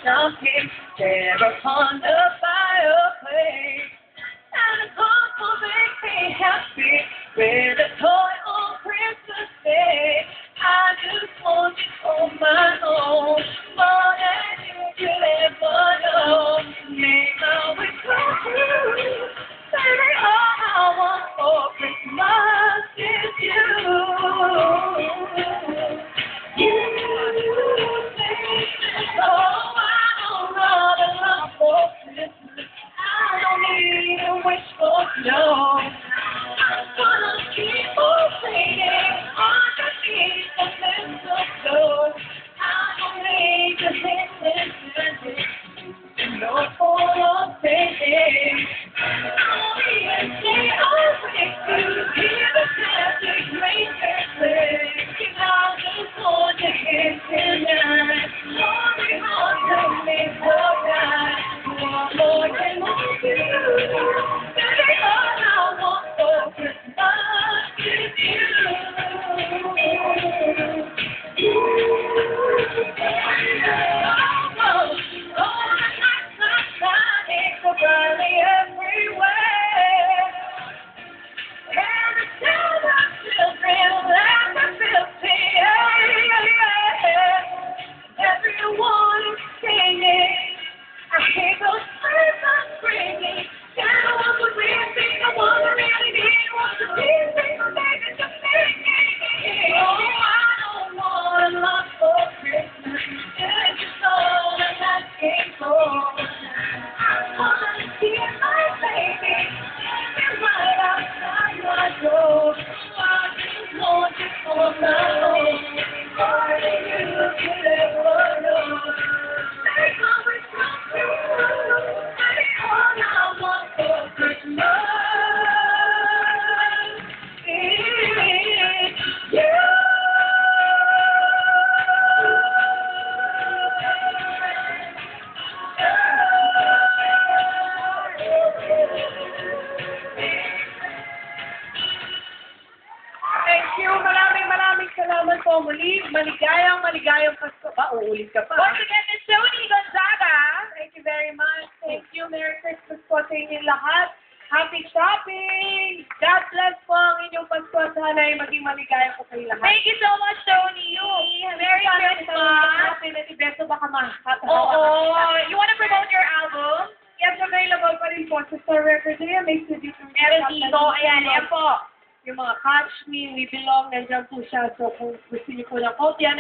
stocking there upon the fireplace. And a couple make me happy with a toy on Christmas Day. I just want you for my own, more than you could ever know. Make my wish come true. Baby, all I want for Christmas is you. You, baby. Oh, I don't know the love for Christmas. I don't need a wish for snow. I'm gonna keep on singing on the beat of mistletoe. I don't need to hit this no for of singing. Obviously, I'll wait to hear the classic maker play. I just want to hit tonight. Sorry, I'll tell me for that. One more than what you do. Baby, all I want for Christmas is you. Maraming salamat po muli. Maligayang Pasko ba? Uulit ka pa. Once again, Miss Tony Gonzaga. Thank you very much. Thank you. Merry Christmas po sa inyong lahat. Happy shopping! God bless po ang inyong Pasko at sana ay maging maligaya po kayo lahat. Thank you so much, Tony. Merry Christmas. Happy na si Beso baka makakatawa. Oo. You wanna promote your album? Yes, available pa rin po sa Star Records. Ayan, may studio po. Meron dito. Ayan po. Yung mga Catch Me, We Belong, nandiyan po siya. So kung gusto niyo po ng kopya,